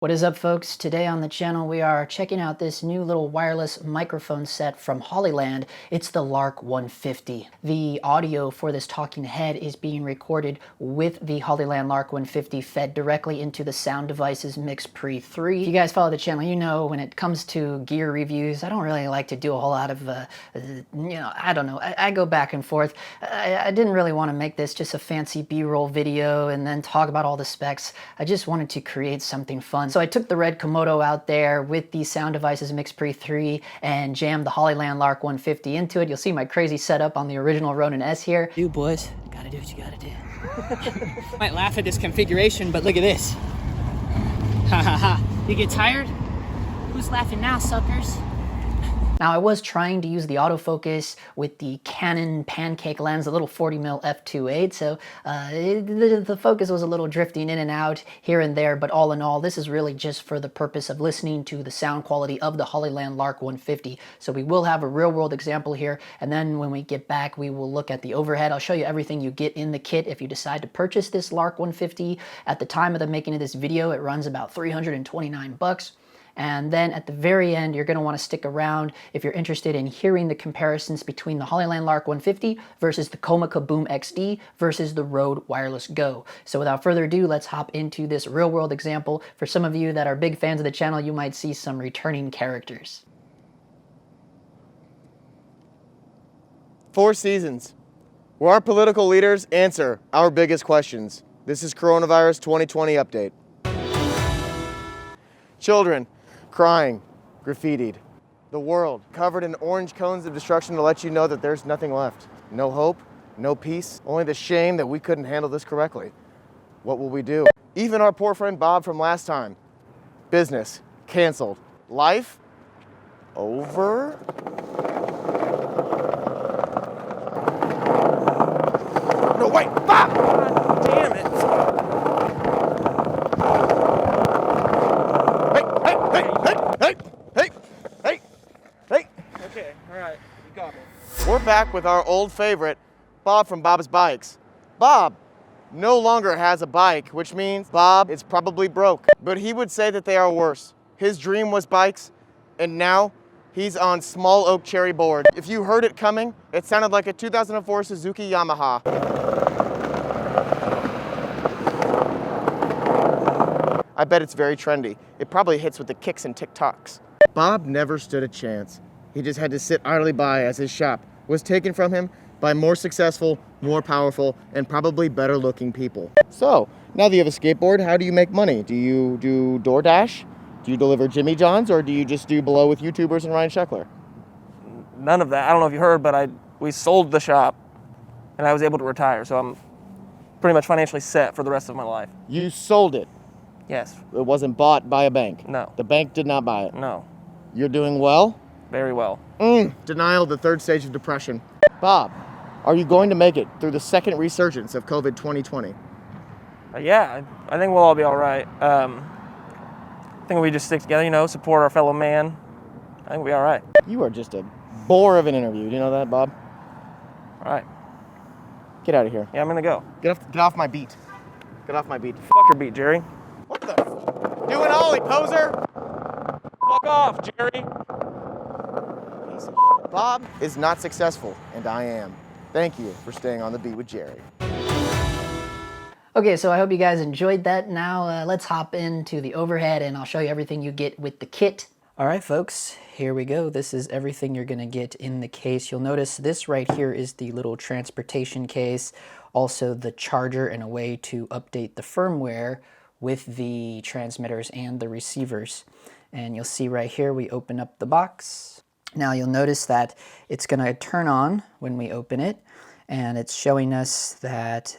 What is up, folks? Today on the channel we are checking out this new little wireless microphone set from Hollyland. It's the Lark 150. The audio for this talking head is being recorded with the Hollyland Lark 150 fed directly into the Sound Devices MixPre 3. If you guys follow the channel, you know when it comes to gear reviews, I don't really like to do a whole lot of, I don't know, I go back and forth. I didn't really want to make this just a fancy B-roll video and then talk about all the specs. I just wanted to create something fun. So I took the red Komodo out there with the Sound Devices MixPre 3 and jammed the Hollyland Lark 150 into it. You'll see my crazy setup on the original Ronin S here. You boys, gotta do what you gotta do. Might laugh at this configuration, but look at this. Ha ha ha. You get tired? Who's laughing now, suckers? Now I was trying to use the autofocus with the Canon pancake lens, a little 40mm f2.8, so the focus was a little drifting in and out here and there, but all in all, this is really just for the purpose of listening to the sound quality of the Hollyland Lark 150. So we will have a real-world example here, and then when we get back, we will look at the overhead. I'll show you everything you get in the kit if you decide to purchase this Lark 150. At the time of the making of this video, it runs about $329. And then at the very end, you're going to want to stick around if you're interested in hearing the comparisons between the Hollyland Lark 150 versus the Comica BOOMX-D versus the Rode Wireless Go. So without further ado, let's hop into this real-world example. For some of you that are big fans of the channel, you might see some returning characters. 4 seasons, where our political leaders answer our biggest questions. This is Coronavirus 2020 Update. Children crying, graffitied. The world covered in orange cones of destruction to let you know that there's nothing left. No hope, no peace, only the shame that we couldn't handle this correctly. What will we do? Even our poor friend Bob from last time. Business canceled. Life over. No, wait, Bob! God damn it. Okay, alright, you got me. We're back with our old favorite, Bob from Bob's Bikes. Bob no longer has a bike, which means Bob is probably broke. But he would say that they are worse. His dream was bikes, and now he's on small oak cherry board. If you heard it coming, it sounded like a 2004 Suzuki Yamaha. I bet it's very trendy. It probably hits with the kicks and TikToks. Bob never stood a chance. He just had to sit idly by as his shop was taken from him by more successful, more powerful, and probably better looking people. So, now that you have a skateboard, how do you make money? Do you do DoorDash? Do you deliver Jimmy John's, or do you just do below with YouTubers and Ryan Sheckler? None of that. I don't know if you heard, but we sold the shop and I was able to retire. So I'm pretty much financially set for the rest of my life. You sold it. Yes. It wasn't bought by a bank. No. The bank did not buy it. No. You're doing well? Very well. Denial, the third stage of depression. Bob, are you going to make it through the second resurgence of COVID 2020? Yeah, I think we'll all be all right. I think we just stick together, support our fellow man. I think we'll be all right. You are just a bore of an interview. Do you know that, Bob? All right. Get out of here. Yeah, I'm gonna go. Get off my beat. Get off my beat. Fuck your beat, Jerry. What the? Do an ollie, poser! Fuck off, Jerry. Piece of shit. Bob is not successful, and I am. Thank you for staying on the beat with Jerry. Okay, so I hope you guys enjoyed that. Now let's hop into the overhead and I'll show you everything you get with the kit. All right, folks, here we go. This is everything you're gonna get in the case. You'll notice this right here is the little transportation case, also the charger and a way to update the firmware with the transmitters and the receivers. And you'll see right here, we open up the box. Now you'll notice that it's gonna turn on when we open it, and it's showing us that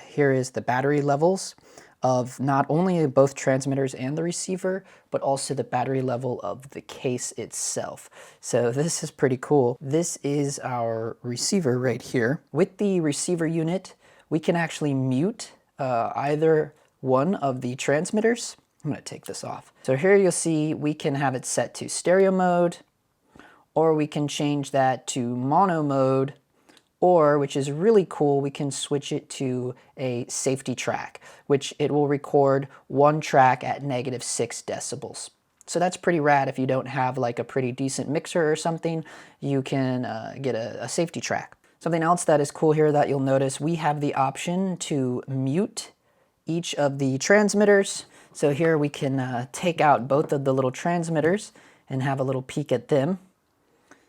here is the battery levels of not only both transmitters and the receiver, but also the battery level of the case itself. So this is pretty cool. This is our receiver right here. With the receiver unit, we can actually mute either one of the transmitters. I'm gonna take this off. So here you'll see we can have it set to stereo mode, or we can change that to mono mode, Or, which is really cool, we can switch it to a safety track, which it will record one track at -6 decibels. So that's pretty rad. If you don't have like a pretty decent mixer or something, you can get a safety track. Something else that is cool here that you'll notice, we have the option to mute each of the transmitters. So here we can take out both of the little transmitters and have a little peek at them.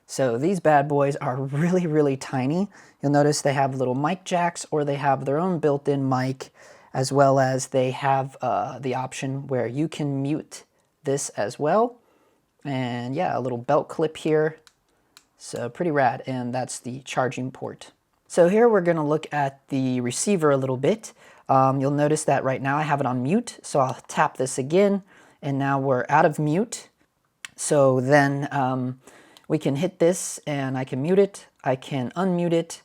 So these bad boys are really, really tiny. You'll notice they have little mic jacks, or they have their own built-in mic, as well as they have the option where you can mute this as well. And yeah, a little belt clip here. So pretty rad, and that's the charging port. So here we're gonna look at the receiver a little bit. You'll notice that right now I have it on mute, so I'll tap this again, and now we're out of mute. So then we can hit this and I can mute it, I can unmute it,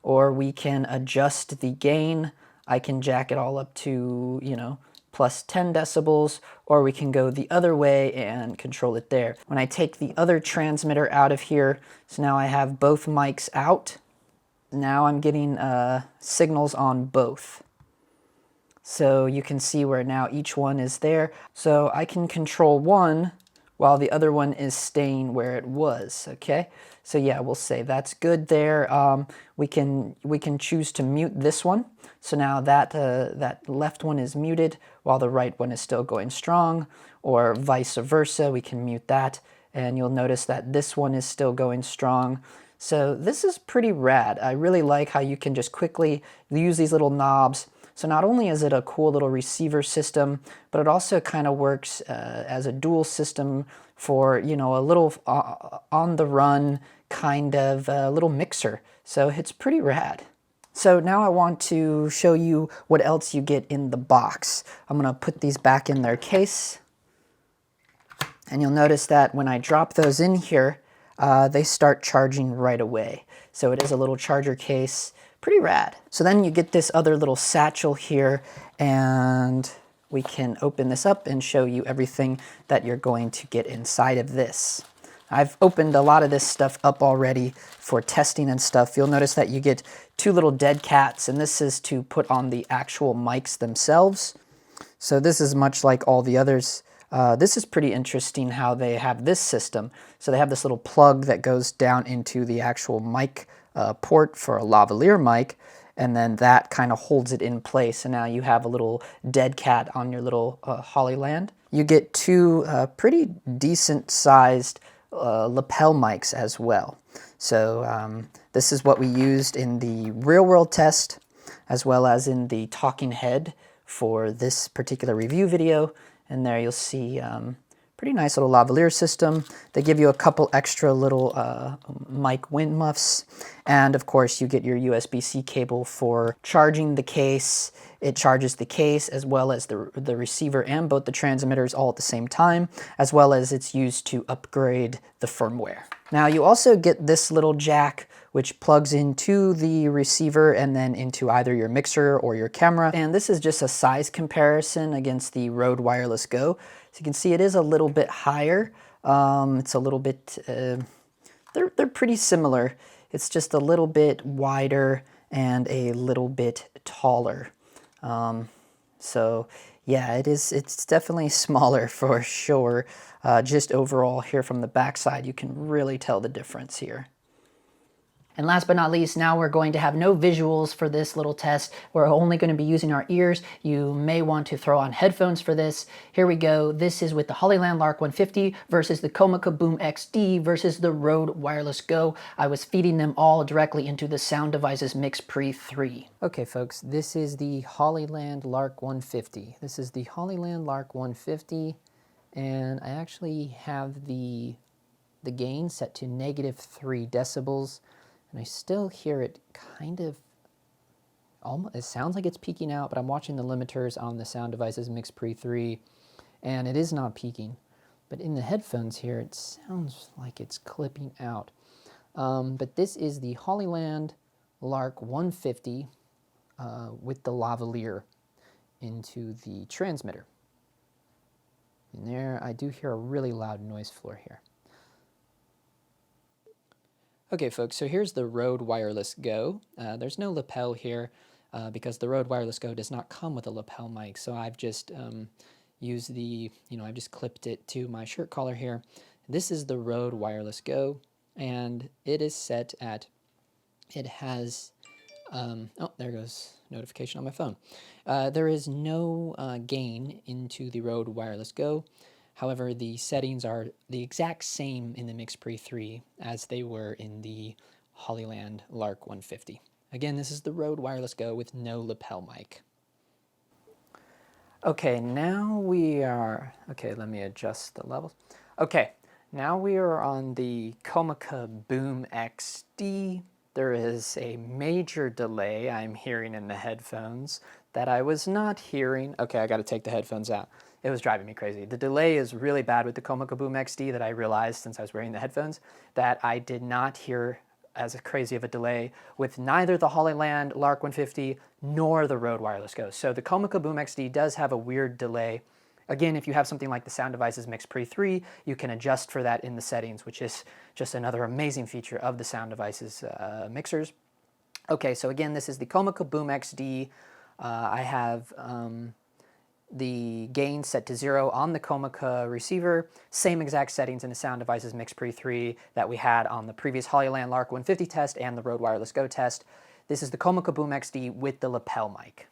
or we can adjust the gain. I can jack it all up to, you know, plus 10 decibels, or we can go the other way and control it there. When I take the other transmitter out of here, so now I have both mics out. Now I'm getting signals on both. So you can see where now each one is there. So I can control one while the other one is staying where it was, okay? So yeah, we'll say that's good there. We can choose to mute this one. So now that, that left one is muted while the right one is still going strong, or vice versa, we can mute that. And you'll notice that this one is still going strong. So this is pretty rad. I really like how you can just quickly use these little knobs. So not only is it a cool little receiver system, but it also kind of works as a dual system for, you know, a little on-the-run kind of little mixer. So it's pretty rad. So now I want to show you what else you get in the box. I'm gonna put these back in their case. And you'll notice that when I drop those in here, they start charging right away. So it is a little charger case. Pretty rad. So then you get this other little satchel here, and we can open this up and show you everything that you're going to get inside of this. I've opened a lot of this stuff up already for testing and stuff. You'll notice that you get two little dead cats, and this is to put on the actual mics themselves. So this is much like all the others. This is pretty interesting how they have this system. So they have this little plug that goes down into the actual mic port for a lavalier mic, and then that kind of holds it in place. And now you have a little dead cat on your little Hollyland. You get two pretty decent sized lapel mics as well. So this is what we used in the real world test, as well as in the talking head for this particular review video. And there you'll see pretty nice little lavalier system. They give you a couple extra little mic wind muffs. And of course you get your USB-C cable for charging the case. It charges the case as well as the receiver and both the transmitters all at the same time, as well as it's used to upgrade the firmware. Now you also get this little jack which plugs into the receiver and then into either your mixer or your camera. And this is just a size comparison against the Rode Wireless Go. So you can see it is a little bit higher. It's a little bit, they're pretty similar. It's just a little bit wider and a little bit taller. So yeah, it's definitely smaller for sure. Just overall here from the backside, you can really tell the difference here. And last but not least, now we're going to have no visuals for this little test. We're only going to be using our ears. You may want to throw on headphones for this. Here we go. This is with the Hollyland Lark 150 versus the Comica BOOMX-D versus the Rode Wireless Go. I was feeding them all directly into the Sound Devices Mix Pre 3. Okay folks, this is the Hollyland Lark 150. This is the Hollyland Lark 150, and I actually have the gain set to -3 decibels. And I still hear it kind of, almost, it sounds like it's peaking out, but I'm watching the limiters on the Sound Devices Mix Pre 3, and it is not peaking. But in the headphones here, it sounds like it's clipping out. But this is the Hollyland Lark 150 with the lavalier into the transmitter. And there, I do hear a really loud noise floor here. Okay, folks, so here's the Rode Wireless Go. There's no lapel here because the Rode Wireless Go does not come with a lapel mic, so I've just used the, I've just clipped it to my shirt collar here. This is the Rode Wireless Go, and it is set at, it has, oh, there goes notification on my phone. There is no gain into the Rode Wireless Go. However, the settings are the exact same in the MixPre 3 as they were in the Hollyland Lark 150. Again, this is the Rode Wireless Go with no lapel mic. Okay, now we are, okay, let me adjust the levels. Okay, now we are on the Comica BOOMX-D. There is a major delay I'm hearing in the headphones that I was not hearing. Okay, I got to take the headphones out. It was driving me crazy. The delay is really bad with the Comica BOOMX-D that I realized since I was wearing the headphones that I did not hear as crazy of a delay with neither the Hollyland Lark 150 nor the Rode Wireless Go. So the Comica BOOMX-D does have a weird delay. Again, if you have something like the Sound Devices MixPre 3, you can adjust for that in the settings, which is just another amazing feature of the Sound Devices mixers. Okay, so again, this is the Comica BOOMX-D. I have the gain set to 0 on the Comica receiver, same exact settings in the Sound Devices MixPre 3 that we had on the previous Hollyland Lark 150 test and the Rode Wireless Go test. This is the Comica BOOMX-D with the lapel mic.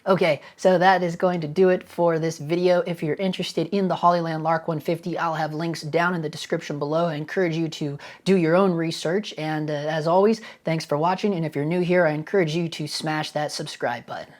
Okay, so that is going to do it for this video. If you're interested in the Hollyland Lark 150, I'll have links down in the description below. I encourage you to do your own research, and as always, thanks for watching, and if you're new here, I encourage you to smash that subscribe button.